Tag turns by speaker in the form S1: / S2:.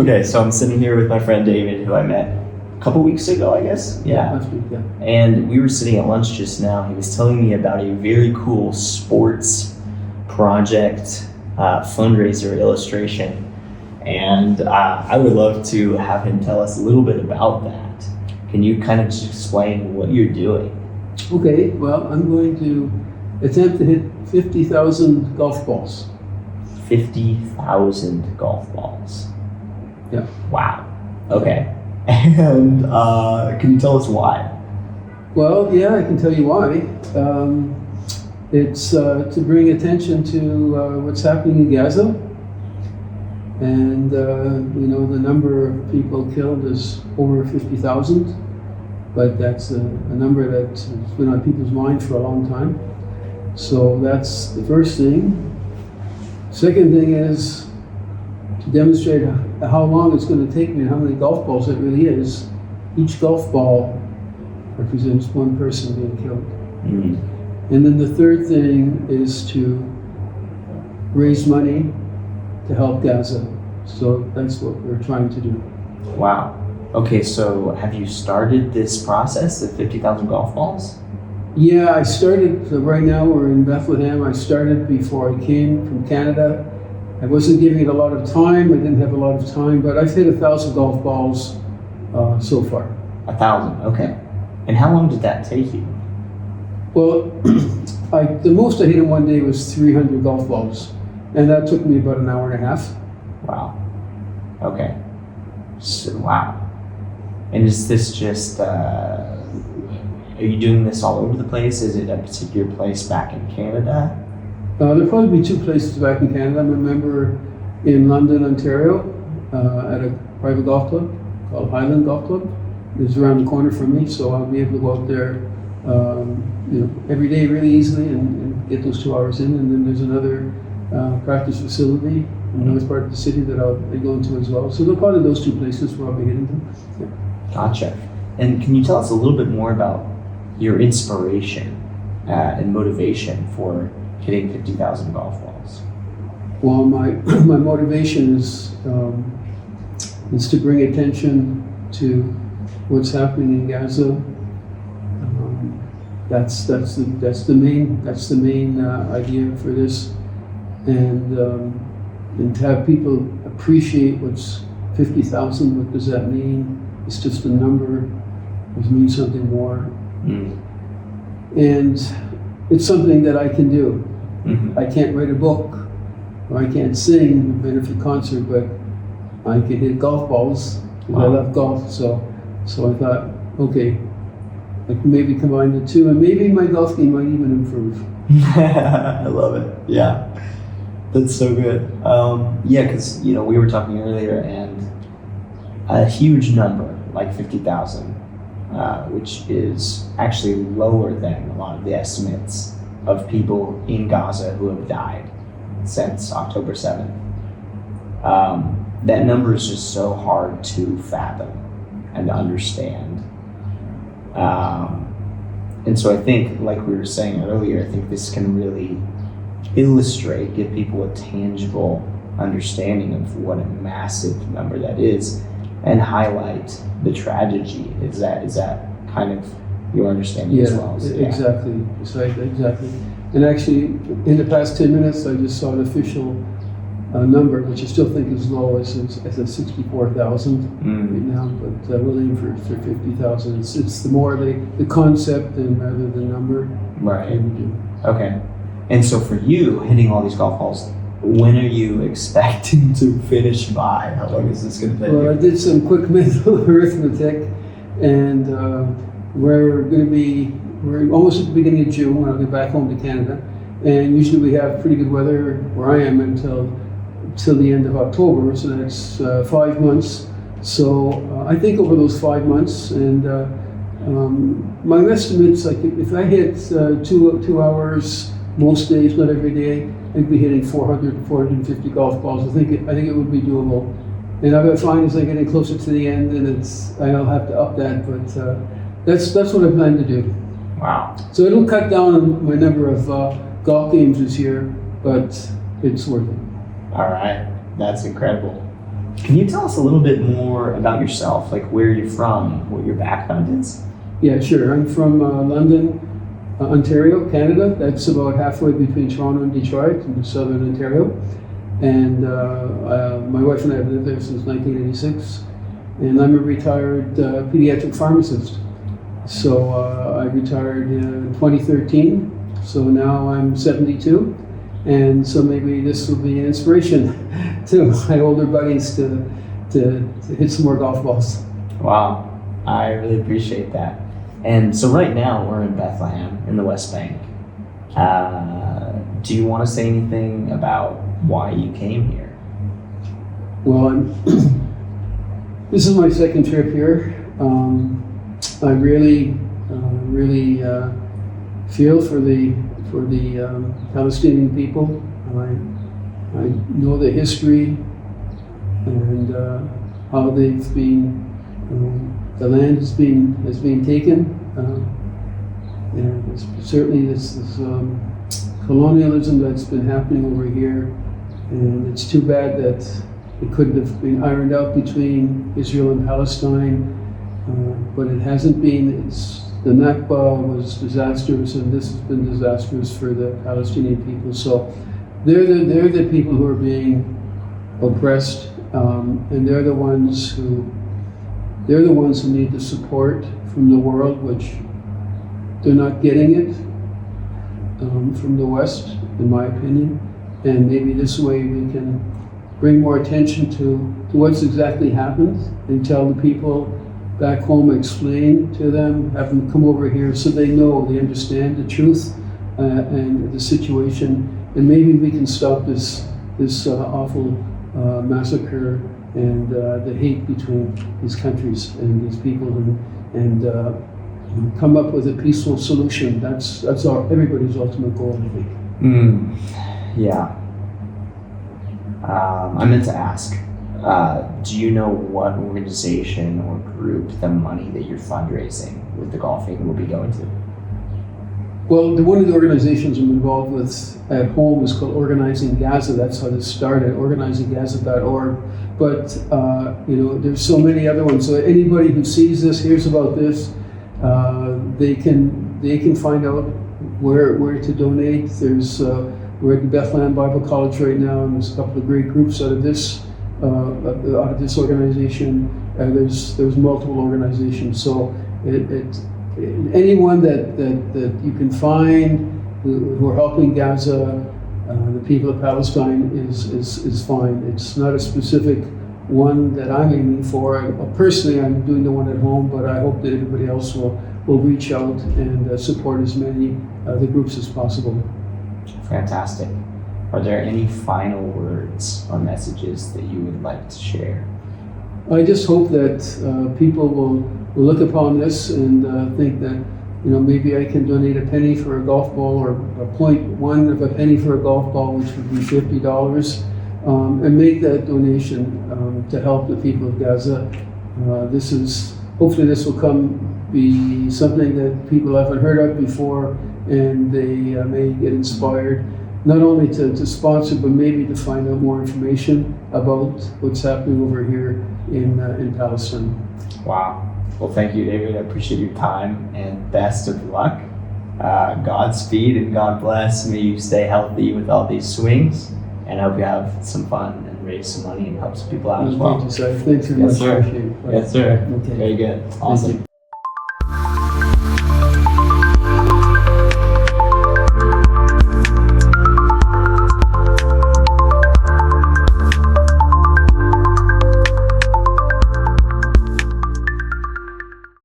S1: Okay, so I'm sitting here with my friend David, who I met a couple weeks ago, I guess. Yeah.
S2: Last week, yeah.
S1: And we were sitting at lunch just now. He was telling me about a very cool sports project fundraiser illustration. And I would love to have him tell us a little bit about that. Can you kind of just explain what you're doing?
S2: Okay, well, I'm going to attempt to hit 50,000 golf balls.
S1: 50,000 golf balls.
S2: Yeah.
S1: Wow. Okay. And can you tell us why?
S2: Well, yeah, I can tell you why. It's to bring attention to what's happening in Gaza. And, the number of people killed is over 50,000. But that's a number that's been on people's mind for a long time. So that's the first thing. Second thing is to demonstrate how long it's going to take me and how many golf balls it really is. Each golf ball represents one person being killed. Mm-hmm. And then the third thing is to raise money to help Gaza. So that's what we're trying to do.
S1: Wow. Okay, so have you started this process of 50,000 golf balls?
S2: Yeah, I started, so right now we're in Bethlehem. I started before I came from Canada. I wasn't giving it a lot of time. I didn't have a lot of time, but I've hit 1,000 golf balls so far.
S1: 1,000, okay. And how long did that take you?
S2: Well, the most I hit in one day was 300 golf balls, and that took me about an hour and a half.
S1: Wow. Okay. So, wow. And is this just, are you doing this all over the place? Is it a particular place back in Canada?
S2: There'll probably be two places back in Canada. I'm a member in London, Ontario, at a private golf club called Highland Golf Club. It's around the corner from me, so I'll be able to go out there every day really easily and get those 2 hours in. And then there's another practice facility in another part of the city that I'll be going to as well. So they're probably those two places where I'll be hitting them. Yeah.
S1: Gotcha. And can you tell us a little bit more about your inspiration and motivation for hitting 50,000 golf balls?
S2: Well, my motivation is to bring attention to what's happening in Gaza. That's the main idea for this, and to have people appreciate what's 50,000. What does that mean? It's just a number. It means something more. Mm. And it's something that I can do. Mm-hmm. I can't write a book, or I can't sing a benefit concert, but I can hit golf balls. Wow. I love golf, so I thought, okay, I can maybe combine the two, and maybe my golf game might even improve.
S1: I love it. Yeah, that's so good. Because we were talking earlier, and a huge number like 50,000, which is actually lower than a lot of the estimates of people in Gaza who have died since October 7th. That number is just so hard to fathom and understand. And so I think, like we were saying earlier, I think this can really illustrate, give people a tangible understanding of what a massive number that is, and highlight the tragedy. Is that kind of your understanding as well? So, yeah,
S2: exactly. Exactly. And actually, in the past 10 minutes, I just saw an official number, which I still think is low, as a 64,000 right now, but we'll aim for 50,000. It's the more the concept and rather than the number.
S1: Right. Okay. And so for you, hitting all these golf balls, when are you expecting to finish by? How long is this going to take?
S2: Well, I did some quick mental arithmetic, and we're almost at the beginning of June when I'll get back home to Canada. And usually we have pretty good weather where I am until the end of October, so that's 5 months. So I think over those 5 months, and my estimates, like if I hit 2 hours most days, not every day, I'd be hitting 400, 450 golf balls. I think it would be doable. And I find as I get closer to the end, and I'll have to up that, but that's what I plan to do.
S1: Wow.
S2: So it'll cut down on my number of golf games this year, but it's worth it.
S1: All right, that's incredible. Can you tell us a little bit more about yourself, like where you're from, what your background is?
S2: Yeah, sure. I'm from London, Ontario, Canada. That's about halfway between Toronto and Detroit in southern Ontario. And my wife and I have lived there since 1986. And I'm a retired pediatric pharmacist. So I retired in 2013. So now I'm 72. And so maybe this will be an inspiration to my older buddies to hit some more golf balls.
S1: Wow, I really appreciate that. And so right now we're in Bethlehem in the West Bank. Do you want to say anything about why you came here?
S2: Well, this is my second trip here. I really feel for the Palestinian people. I know the history and how they've been, the land has been taken. And certainly this colonialism that's been happening over here, and it's too bad that it couldn't have been ironed out between Israel and Palestine, but it hasn't been. The Nakba was disastrous, and this has been disastrous for the Palestinian people. So they're the people who are being oppressed, and they're the ones who need the support from the world, which they're not getting it from the West, in my opinion. And maybe this way we can bring more attention to what's exactly happened and tell the people back home, explain to them, have them come over here so they know, they understand the truth and the situation, and maybe we can stop this awful massacre and the hate between these countries and these people, and come up with a peaceful solution. That's everybody's ultimate goal, I think.
S1: Yeah. I meant to ask. Do you know what organization or group the money that you're fundraising with the golfing will be going to?
S2: Well, one of the organizations I'm involved with at home is called Organizing Gaza. That's how this started, organizinggaza.org. But there's so many other ones. So anybody who sees this, hears about this, they can find out where to donate. We're at Bethlehem Bible College right now, and there's a couple of great groups out of this organization. There's multiple organizations. So anyone that you can find who are helping Gaza, the people of Palestine, is fine. It's not a specific one that I'm aiming for. Personally, I'm doing the one at home, but I hope that everybody else will reach out and support as many the groups as possible.
S1: Fantastic. Are there any final words or messages that you would like to share?
S2: I just hope that people will look upon this and think that, maybe I can donate a penny for a golf ball, or a 0.1 of a penny for a golf ball, which would be $50, and make that donation to help the people of Gaza. Hopefully this will be something that people haven't heard of before, and they may get inspired, not only to sponsor, but maybe to find out more information about what's happening over here in Palestine.
S1: Wow. Well, thank you, David. I appreciate your time, and best of luck. Godspeed and God bless. May you stay healthy with all these swings, and I hope you have some fun and raise some money and help some people out as well.
S2: Thank you, Josiah. Thanks very much.
S1: Sir.
S2: Appreciate it.
S1: Yes, sir.
S2: Okay.
S1: Very good. Awesome.